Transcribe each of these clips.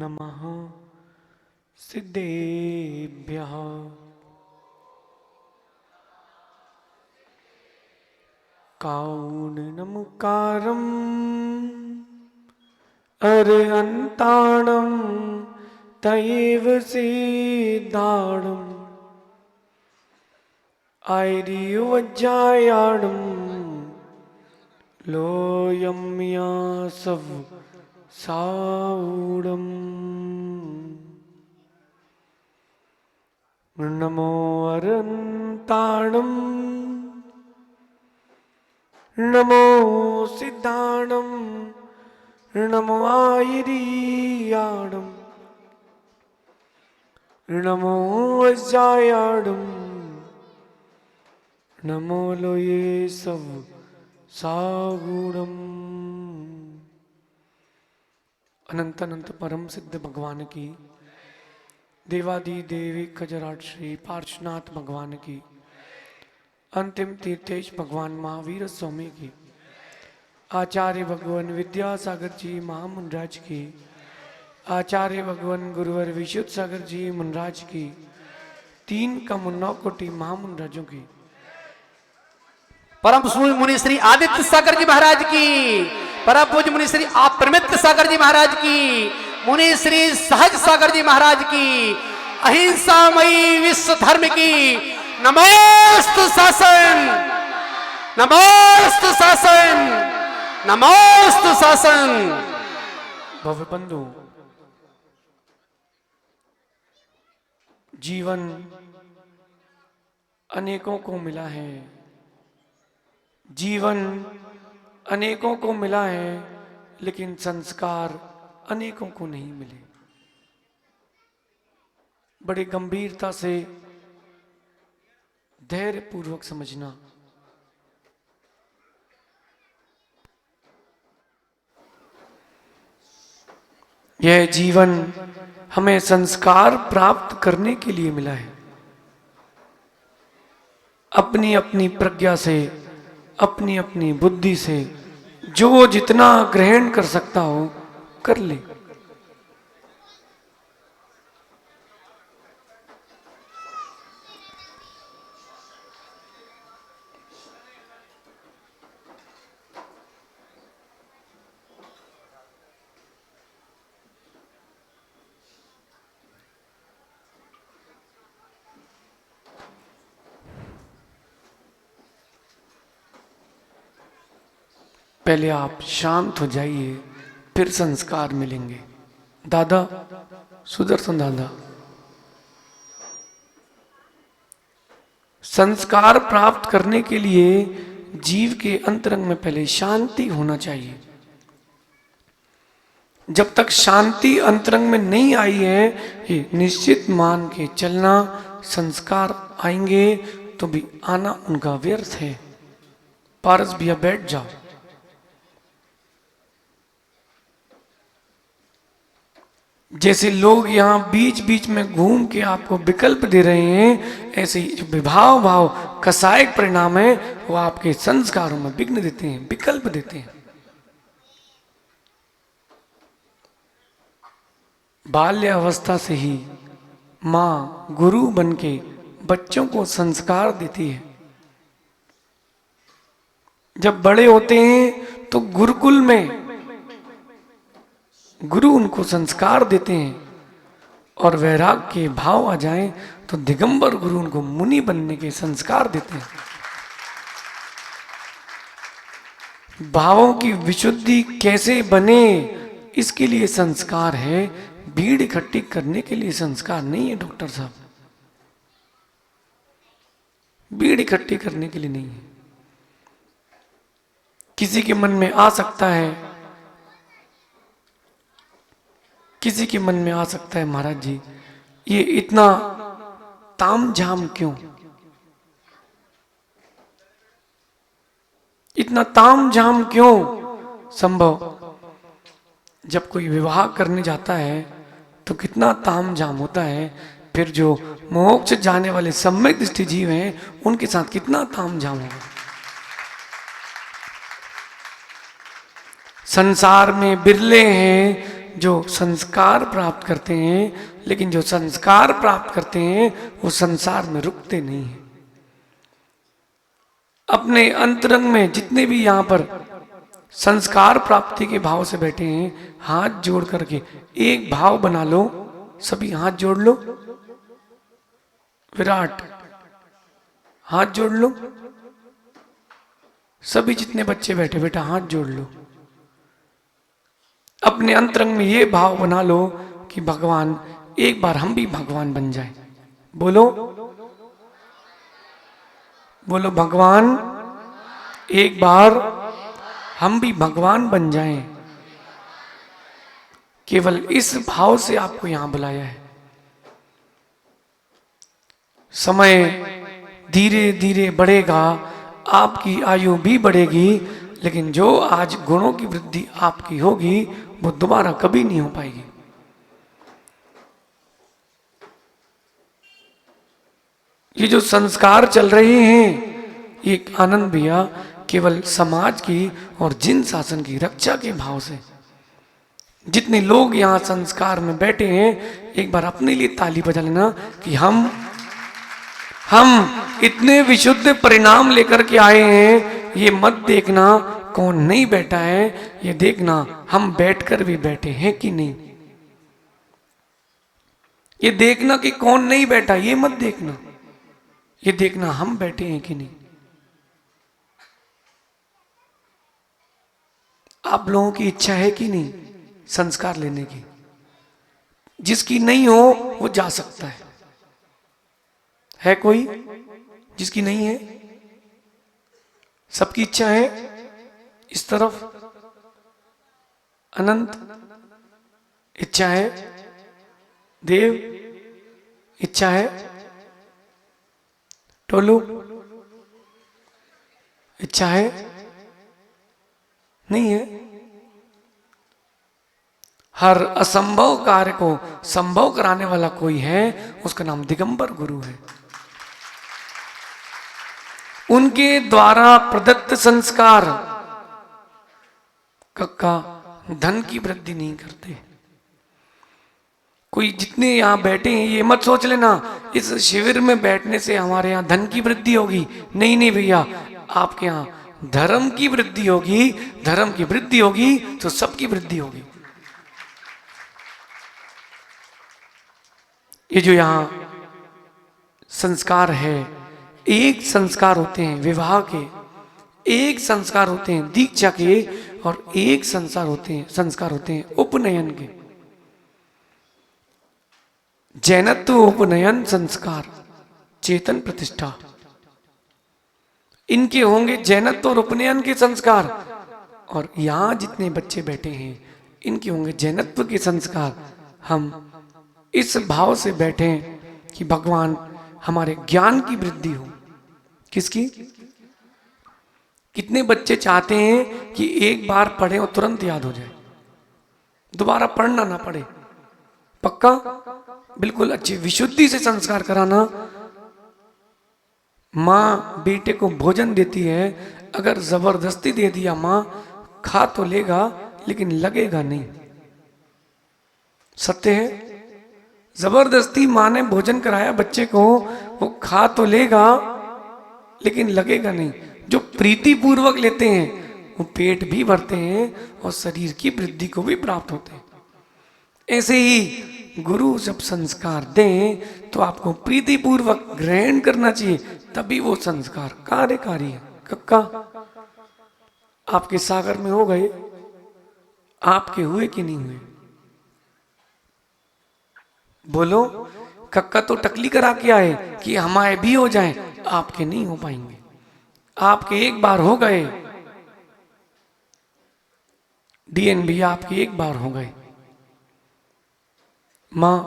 नमः सिद्धेभ्यः। कारुण्यमुकारम् अरहन्ताणं तयैव सिद्धाणम् आयर्युवज्जायाणं लोयं यासव साऊडम्। नमो अरहन्ताणं नमो सिद्धाणं नमो आयर्याणं नमो वज्जायाणं नमो लोये सव सागुणम। अनंत अनंत परम सिद्ध भगवान की, देवादि देवी खजराट श्री पार्श्वनाथ भगवान की, अंतिम तीर्थेश भगवान महावीर स्वामी की, आचार्य भगवान विद्यासागर जी महामुनराज की, आचार्य भगवान गुरुवर विशुद्ध सागर जी मुनराज की, 3 कम 9 कोटि महामुनराजों की, परम पूज्य मुनि श्री आदित्य सागर जी महाराज की, परम पूज्य मुनि श्री अपरमित्र सागर जी महाराज की, मुनि श्री सहज सागर जी महाराज की, अहिंसामयी विश्व धर्म की नमोस्तु शासन, नमोस्तु शासन, नमोस्तु शासन। भव्य बंधु, जीवन अनेकों को मिला है, जीवन अनेकों को मिला है, लेकिन संस्कार अनेकों को नहीं मिले। बड़ी गंभीरता से धैर्य पूर्वक समझना। यह जीवन हमें संस्कार प्राप्त करने के लिए मिला है। अपनी अपनी प्रज्ञा से, अपनी अपनी बुद्धि से जो जितना ग्रहण कर सकता हो कर ले। पहले आप शांत हो जाइए, फिर संस्कार मिलेंगे। दादा सुदर्शन दादा, संस्कार प्राप्त करने के लिए जीव के अंतरंग में पहले शांति होना चाहिए। जब तक शांति अंतरंग में नहीं आई है, ये निश्चित मान के चलना, संस्कार आएंगे तो भी आना उनका व्यर्थ है। पारस भैया बैठ जाओ। जैसे लोग यहाँ बीच बीच में घूम के आपको विकल्प दे रहे हैं, ऐसे ही जो विभाव भाव का सहायक परिणाम है वो आपके संस्कारों में विघ्न देते हैं, विकल्प देते हैं। बाल्य अवस्था से ही माँ गुरु बनके बच्चों को संस्कार देती है। जब बड़े होते हैं तो गुरुकुल में गुरु उनको संस्कार देते हैं, और वैराग के भाव आ जाएं तो दिगंबर गुरु उनको मुनि बनने के संस्कार देते हैं। भावों की विशुद्धि कैसे बने, इसके लिए संस्कार है। भीड़ इकट्ठी करने के लिए संस्कार नहीं है डॉक्टर साहब, भीड़ इकट्ठी करने के लिए नहीं है। किसी के मन में आ सकता है, किसी के मन में आ सकता है, महाराज जी ये इतना तामझाम क्यों, इतना तामझाम क्यों। संभव जब कोई विवाह करने जाता है तो कितना तामझाम होता है, फिर जो मोक्ष जाने वाले सम्यक दृष्टि जीव हैं उनके साथ कितना तामझाम होगा। संसार में बिरले हैं जो संस्कार प्राप्त करते हैं, लेकिन जो संस्कार प्राप्त करते हैं वो संसार में रुकते नहीं हैं। अपने अंतरंग में जितने भी यहाँ पर संस्कार प्राप्ति के भाव से बैठे हैं, हाथ जोड़ करके एक भाव बना लो, सभी हाथ जोड़ लो, विराट हाथ जोड़ लो, सभी जितने बच्चे बैठे बेटा हाथ जोड़ लो। अपने अंतरंग में ये भाव बना लो कि भगवान एक बार हम भी भगवान बन जाए। बोलो बोलो भगवान एक बार हम भी भगवान बन जाएं। केवल इस भाव से आपको यहां बुलाया है। समय धीरे धीरे बढ़ेगा, आपकी आयु भी बढ़ेगी, लेकिन जो आज गुणों की वृद्धि आपकी होगी वो दोबारा कभी नहीं हो पाएगी। ये जो संस्कार चल रहे हैं, ये एक आनंद भैया केवल समाज की और जिन शासन की रक्षा के भाव से। जितने लोग यहाँ संस्कार में बैठे हैं, एक बार अपने लिए ताली बजा लेना कि हम इतने विशुद्ध परिणाम लेकर के आए हैं। ये मत देखना कौन नहीं बैठा है, ये देखना हम बैठकर भी बैठे हैं कि नहीं। ये देखना कि कौन नहीं बैठा, ये मत देखना, ये देखना हम बैठे हैं कि नहीं। आप लोगों की इच्छा है कि नहीं संस्कार लेने की? जिसकी नहीं हो वो जा सकता है कोई जिसकी नहीं है? सबकी इच्छा है? इस तरफ अनंत इच्छा है, देव इच्छा है, टोलू इच्छा है? नहीं है। हर असंभव कार्य को संभव कराने वाला कोई है, उसका नाम दिगंबर गुरु है। उनके द्वारा प्रदत्त संस्कार कक्का धन की वृद्धि नहीं करते। कोई जितने यहां बैठे हैं ये मत सोच लेना इस शिविर में बैठने से हमारे यहां धन की वृद्धि होगी। नहीं नहीं भैया, आपके यहां धर्म की वृद्धि होगी। धर्म की वृद्धि होगी तो सबकी वृद्धि होगी। ये जो यहां संस्कार है, एक संस्कार होते हैं विवाह के, एक संस्कार होते हैं दीक्षा के, और एक संस्कार होते हैं उपनयन के। जैनत्व उपनयन संस्कार चेतन प्रतिष्ठा, इनके होंगे जैनत्व और उपनयन के संस्कार। और यहां जितने बच्चे बैठे हैं इनके होंगे जैनत्व के संस्कार। हम इस भाव से बैठे कि भगवान हमारे ज्ञान की वृद्धि हो। किसकी? कितने बच्चे चाहते हैं कि एक बार पढ़े और तुरंत याद हो जाए, दोबारा पढ़ना ना पड़े? पक्का? बिल्कुल अच्छी विशुद्धि से संस्कार कराना। माँ बेटे को भोजन देती है, अगर जबरदस्ती दे दिया माँ खा तो लेगा लेकिन लगेगा नहीं। सत्य है। जबरदस्ती माँ ने भोजन कराया बच्चे को, वो खा तो लेगा लेकिन लगेगा नहीं। जो प्रीति पूर्वक लेते हैं वो पेट भी भरते हैं और शरीर की वृद्धि को भी प्राप्त होते हैं। ऐसे ही गुरु जब संस्कार दें तो आपको प्रीति पूर्वक ग्रहण करना चाहिए, तभी वो संस्कार कार्यकारी है। कक्का आपके सागर में हो गए, आपके हुए कि नहीं हुए? बोलो। कक्का तो टकली करा के आए कि हमारे भी हो जाएं, आपके नहीं हो पाएंगे। आपके एक बार हो गए, डीएन भी आपके एक बार हो गए। मां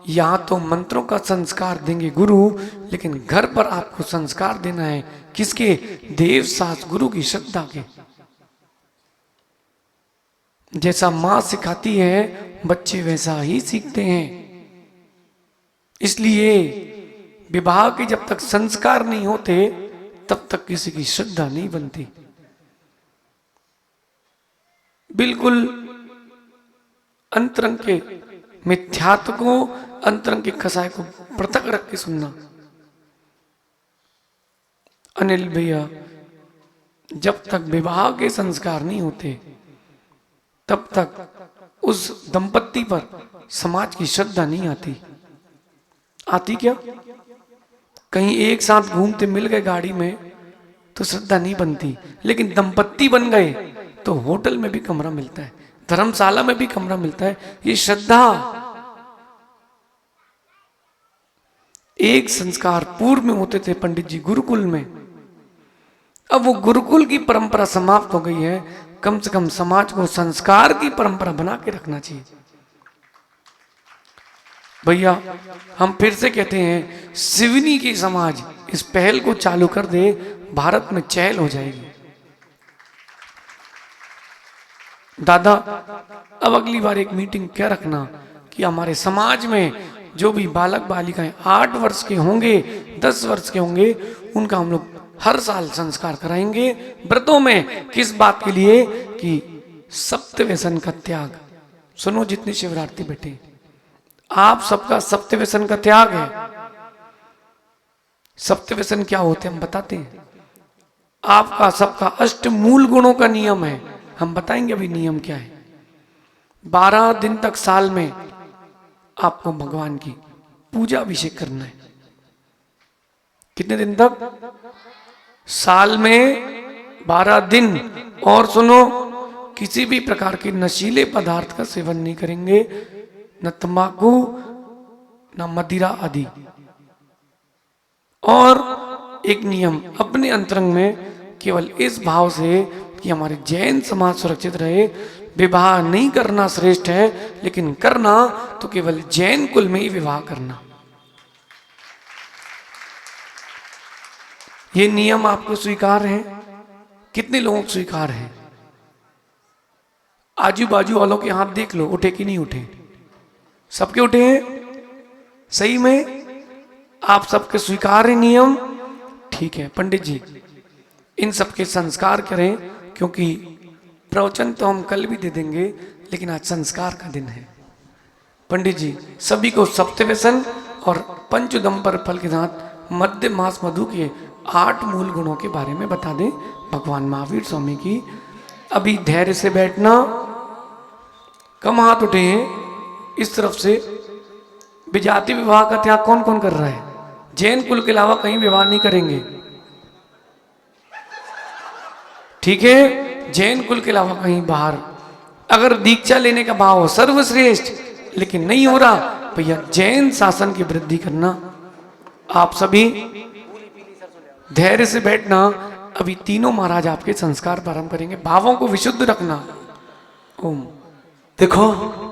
यहां तो मंत्रों का संस्कार देंगे गुरु, लेकिन घर पर आपको संस्कार देना है किसके? देव सास गुरु की श्रद्धा के। जैसा मां सिखाती है बच्चे वैसा ही सीखते हैं। इसलिए विवाह के जब तक संस्कार नहीं होते तब तक किसी की श्रद्धा नहीं बनती। बिल्कुल अंतरंग के मिथ्यात्व को, अंतरंग के कसाय को पृथक रख के सुनना। अनिल भैया, जब तक विवाह के संस्कार नहीं होते तब तक उस दंपत्ति पर समाज की श्रद्धा नहीं आती। आती क्या? कहीं एक साथ घूमते मिल गए गाड़ी में तो श्रद्धा नहीं बनती, लेकिन दंपत्ति बन गए तो होटल में भी कमरा मिलता है, धर्मशाला में भी कमरा मिलता है। ये श्रद्धा। एक संस्कार पूर्व में होते थे पंडित जी गुरुकुल में, अब वो गुरुकुल की परंपरा समाप्त हो गई है। कम से कम समाज को संस्कार की परंपरा बना के रखना चाहिए। भैया हम फिर से कहते हैं, सिवनी की समाज इस पहल को चालू कर दे, भारत में चहल हो जाएगी। दादा अब अगली बार एक मीटिंग क्या रखना कि हमारे समाज में जो भी बालक बालिकाएं 8 वर्ष के होंगे, 10 वर्ष के होंगे, उनका हम लोग हर साल संस्कार कराएंगे व्रतों में। किस बात के लिए? कि सप्त व्यसन का त्याग। सुनो जितने शिवरात्रि बैठे, आप सबका सप्त व्यसन का त्याग है। सप्त व्यसन क्या होते हैं हम बताते हैं। आपका सबका अष्ट मूल गुणों का नियम है, हम बताएंगे अभी नियम क्या है। 12 दिन तक साल में आपको भगवान की पूजा अभिषेक करना है। कितने दिन तक? साल में 12 दिन। और सुनो, किसी भी प्रकार के नशीले पदार्थ का सेवन नहीं करेंगे, न तंबाकू न मदिरा आदि। और एक नियम अपने अंतरंग में केवल इस भाव से कि हमारे जैन समाज सुरक्षित रहे, विवाह नहीं करना श्रेष्ठ है, लेकिन करना तो केवल जैन कुल में ही विवाह करना। ये नियम आपको स्वीकार है? कितने लोगों को स्वीकार है? आजू बाजू वालों के हाथ देख लो, उठे कि नहीं उठे? सबके उठे हैं? सही में आप सबके स्वीकार है नियम? ठीक है पंडित जी, इन सबके संस्कार करें, क्योंकि प्रवचन तो हम कल भी दे देंगे, लेकिन आज संस्कार का दिन है। पंडित जी सभी को सप्त व्यसन और पंचदंपर फल के साथ मध्य मास मधु के 8 मूल गुणों के बारे में बता दें भगवान महावीर स्वामी की। अभी धैर्य से बैठना। कम हाथ उठे हैं इस तरफ से। विजाति विवाह का त्याग कौन कौन कर रहा है? जैन कुल के अलावा कहीं विवाह नहीं करेंगे, ठीक है? जैन कुल के अलावा कहीं बाहर। अगर दीक्षा लेने का भाव हो सर्वश्रेष्ठ, लेकिन नहीं हो रहा भैया, जैन शासन की वृद्धि करना। आप सभी धैर्य से बैठना। अभी तीनों महाराज आपके संस्कार प्रारंभ करेंगे। भावों को विशुद्ध रखना। ओम। देखो